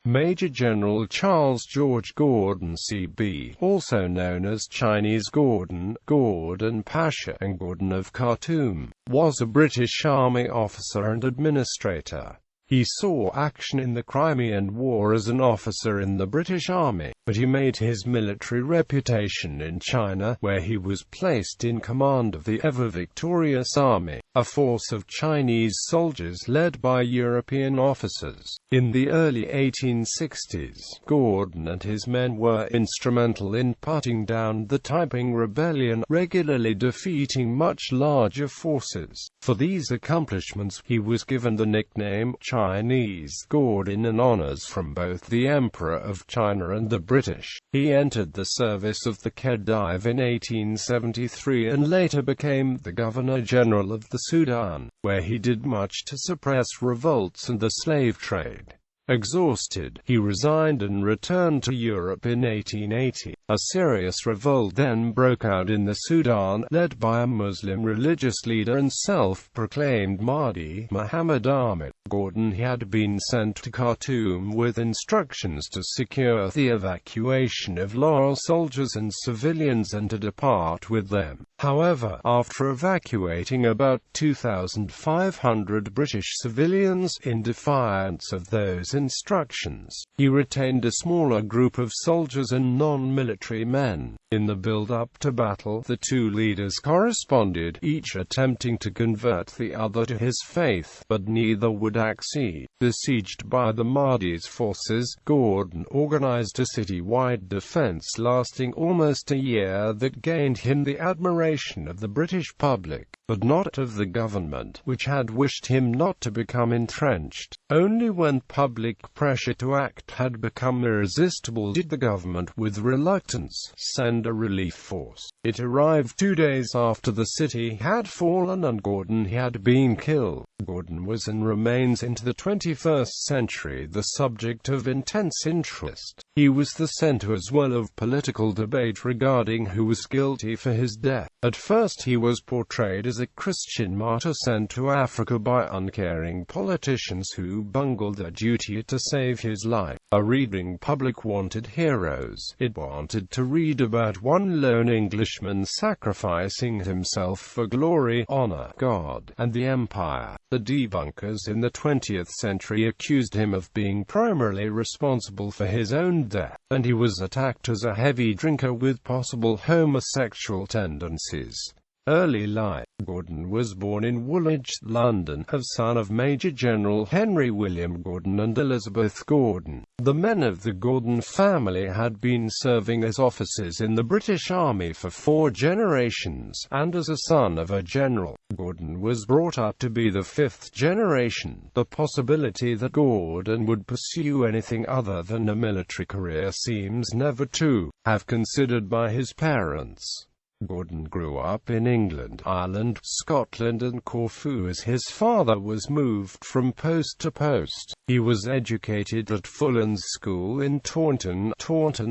Major General Charles George Gordon C.B., also known as Chinese Gordon, Gordon Pasha, and Gordon of Khartoum, was a British Army officer and administrator. He saw action in the Crimean War as an officer in the British Army, but he made his military reputation in China, where he was placed in command of the ever-victorious army, a force of Chinese soldiers led by European officers. In the early 1860s, Gordon and his men were instrumental in putting down the Taiping Rebellion, regularly defeating much larger forces. For these accomplishments, he was given the nickname Chinese Gordon and honors from both the Emperor of China and the British. He entered the service of the Khedive in 1873 and later became the Governor-General of the Sudan, where he did much to suppress revolts and the slave trade. Exhausted, he resigned and returned to Europe in 1880. A serious revolt then broke out in the Sudan, led by a Muslim religious leader and self-proclaimed Mahdi, Muhammad Ahmed. Gordon had been sent to Khartoum with instructions to secure the evacuation of loyal soldiers and civilians and to depart with them. However, after evacuating about 2,500 British civilians, in defiance of those instructions, he retained a smaller group of soldiers and non-military men. In the build-up to battle, the two leaders corresponded, each attempting to convert the other to his faith, but neither would accede. Besieged by the Mahdi's forces, Gordon organized a city-wide defense lasting almost a year that gained him the admiration of the British public, but not of the government, which had wished him not to become entrenched. Only when public pressure to act had become irresistible did the government, with reluctance, send a relief force. It arrived 2 days after the city had fallen and Gordon had been killed. Gordon was and remains into the 21st century the subject of intense interest. He was the center as well of political debate regarding who was guilty for his death. At first he was portrayed as a Christian martyr sent to Africa by uncaring politicians who bungled their duty to save his life. A reading public wanted heroes. It wanted to read about one lone Englishman sacrificing himself for glory, honor, God, and the empire. The debunkers in the 20th century accused him of being primarily responsible for his own death, and he was attacked as a heavy drinker with possible homosexual tendencies. Early life. Gordon was born in Woolwich, London, a son of Major General Henry William Gordon and Elizabeth Gordon. The men of the Gordon family had been serving as officers in the British Army for 4 generations, and as a son of a general, Gordon was brought up to be the 5th generation. The possibility that Gordon would pursue anything other than a military career seems never to have considered by his parents. Gordon grew up in England, Ireland, Scotland and Corfu as his father was moved from post to post. He was educated at Fullan's School in Taunton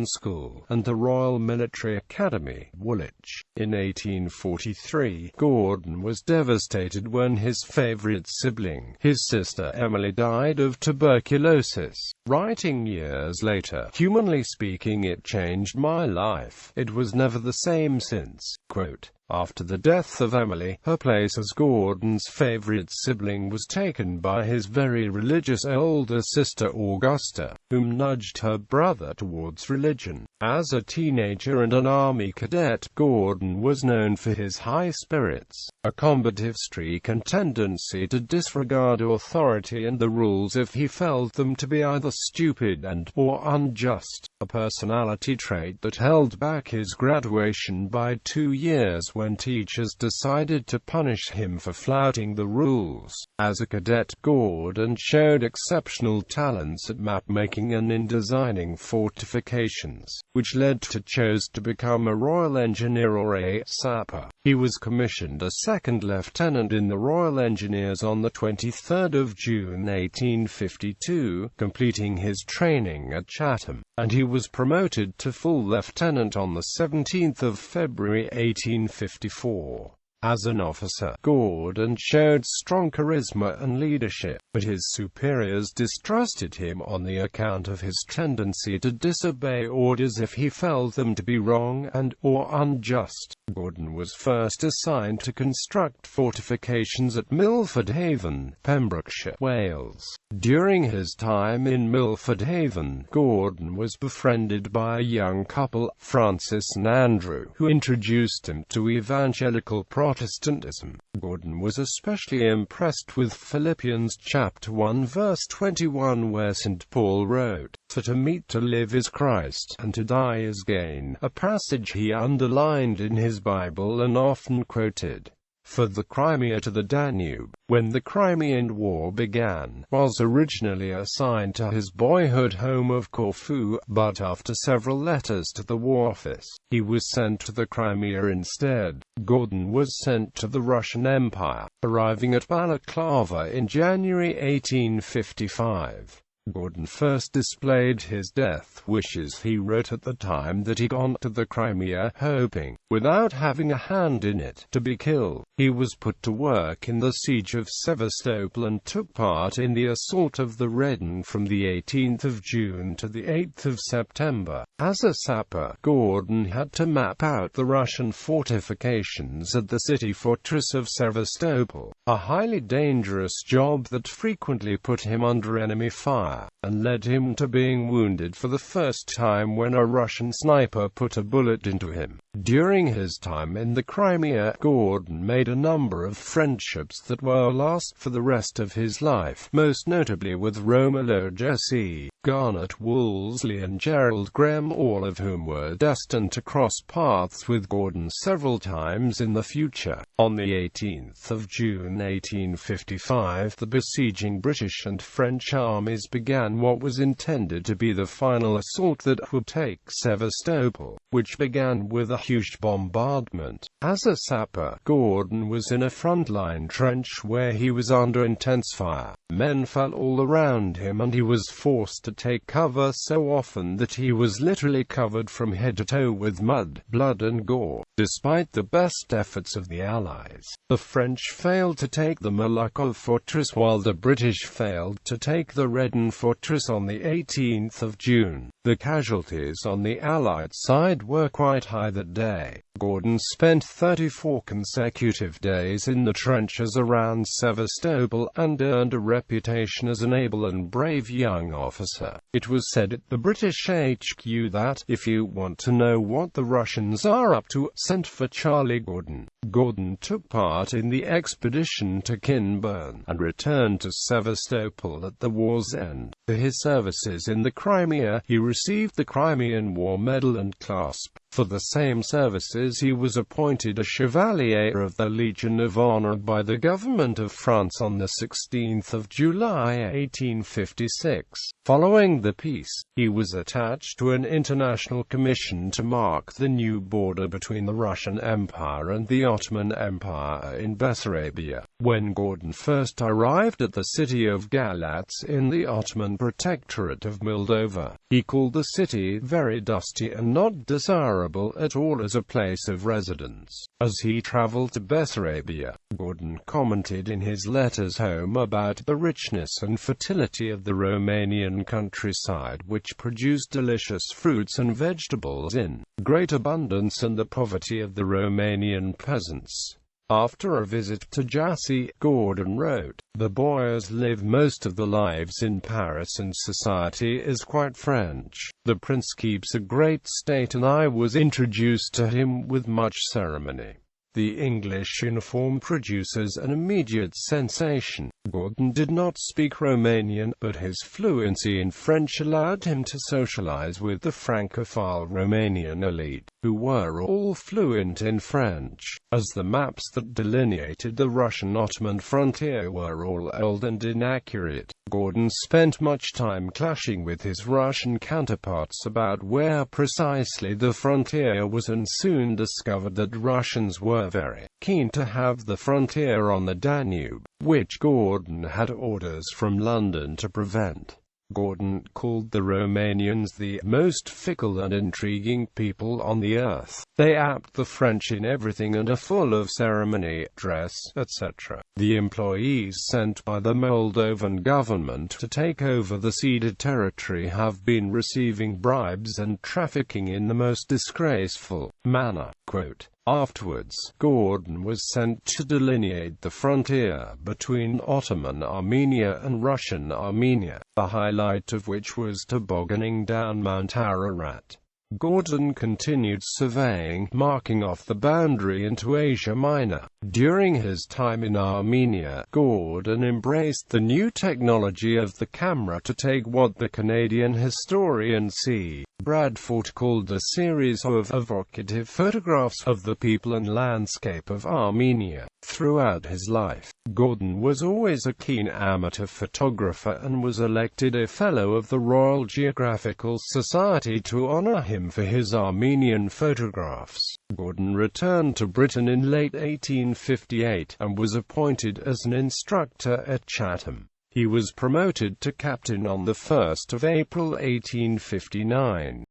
School, and the Royal Military Academy, Woolwich. In 1843, Gordon was devastated when his favourite sibling, his sister Emily, died of tuberculosis. Writing years later, "Humanly speaking, it changed my life. It was never the same since." Quote, "After the death of Emily, her place as Gordon's favorite sibling was taken by his very religious older sister Augusta, whom nudged her brother towards religion. As a teenager and an army cadet, Gordon was known for his high spirits, a combative streak and tendency to disregard authority and the rules if he felt them to be either stupid or unjust, a personality trait that held back his graduation by 2 years when teachers decided to punish him for flouting the rules. As a cadet, Gordon showed exceptional talents at map-making and in designing fortifications, which led to become a Royal Engineer or a sapper. He was commissioned a second lieutenant in the Royal Engineers on the 23rd of June 1852, completing his training at Chatham, and he was promoted to full lieutenant on the 17th of February 1854. As an officer, Gordon showed strong charisma and leadership, but his superiors distrusted him on the account of his tendency to disobey orders if he felt them to be wrong and/or unjust. Gordon was first assigned to construct fortifications at Milford Haven, Pembrokeshire, Wales. During his time in Milford Haven, Gordon was befriended by a young couple, Francis and Andrew, who introduced him to evangelical Protestantism. Gordon was especially impressed with Philippians chapter 1 verse 21, where St. Paul wrote, "For to meet to live is Christ, and to die is gain," a passage he underlined in his Bible and often quoted. For the Crimea to the Danube, when the Crimean War began, was originally assigned to his boyhood home of Corfu, but after several letters to the War Office, he was sent to the Crimea instead. Gordon was sent to the Russian Empire, arriving at Balaclava in January 1855. Gordon first displayed his death wishes. He wrote at the time that he'd gone to the Crimea, hoping, without having a hand in it, to be killed. He was put to work in the siege of Sevastopol and took part in the assault of the Redden from the 18th of June to the 8th of September. As a sapper, Gordon had to map out the Russian fortifications at the city fortress of Sevastopol, a highly dangerous job that frequently put him under enemy fire, and led him to being wounded for the first time when a Russian sniper put a bullet into him. During his time in the Crimea, Gordon made a number of friendships that will last for the rest of his life, most notably with Romolo Jesse, Garnet Wolseley and Gerald Graham, all of whom were destined to cross paths with Gordon several times in the future. On the 18th of June 1855, the besieging British and French armies began what was intended to be the final assault that would take Sevastopol, which began with a huge bombardment. As a sapper, Gordon was in a frontline trench where he was under intense fire. Men fell all around him and he was forced to take cover so often that he was literally covered from head to toe with mud, blood and gore. Despite the best efforts of the Allies, the French failed to take the Malakov fortress while the British failed to take the Redden fortress on the 18th of June. The casualties on the Allied side were quite high that day. Gordon spent 34 consecutive days in the trenches around Sevastopol and earned a reputation as an able and brave young officer. It was said at the British HQ that, if you want to know what the Russians are up to, send for Charlie Gordon. Gordon took part in the expedition to Kinburn, and returned to Sevastopol at the war's end. For his services in the Crimea, he received the Crimean War Medal and Clasp. For the same services he was appointed a Chevalier of the Legion of Honor by the government of France on the 16th of July 1856. Following the peace, he was attached to an international commission to mark the new border between the Russian Empire and the Ottoman Empire in Bessarabia. When Gordon first arrived at the city of Galatz in the Ottoman Protectorate of Moldova, he called the city very dusty and not desirable at all as a place of residence. As he traveled to Bessarabia, Gordon commented in his letters home about the richness and fertility of the Romanian countryside, which produced delicious fruits and vegetables in great abundance, and the poverty of the Romanian peasants. After a visit to Jassy, Gordon wrote, "The boys live most of their lives in Paris and society is quite French. The prince keeps a great state and I was introduced to him with much ceremony." The English uniform produces an immediate sensation. Gordon did not speak Romanian, but his fluency in French allowed him to socialize with the Francophile Romanian elite, who were all fluent in French. As the maps that delineated the Russian-Ottoman frontier were all old and inaccurate, Gordon spent much time clashing with his Russian counterparts about where precisely the frontier was, and soon discovered that Russians were very keen to have the frontier on the Danube, which Gordon had orders from London to prevent. Gordon called the Romanians the most fickle and intriguing people on the earth. They apt the French in everything and are full of ceremony, dress, etc. The employees sent by the Moldovan government to take over the ceded territory have been receiving bribes and trafficking in the most disgraceful manner. Quote, afterwards, Gordon was sent to delineate the frontier between Ottoman Armenia and Russian Armenia, the highlight of which was tobogganing down Mount Ararat. Gordon continued surveying, marking off the boundary into Asia Minor. During his time in Armenia, Gordon embraced the new technology of the camera to take what the Canadian historian C. Bradford called a series of evocative photographs of the people and landscape of Armenia. Throughout his life, Gordon was always a keen amateur photographer and was elected a Fellow of the Royal Geographical Society to honor him for his Armenian photographs. Gordon returned to Britain in late 1858 and was appointed as an instructor at Chatham. He was promoted to captain on 1 April 1859.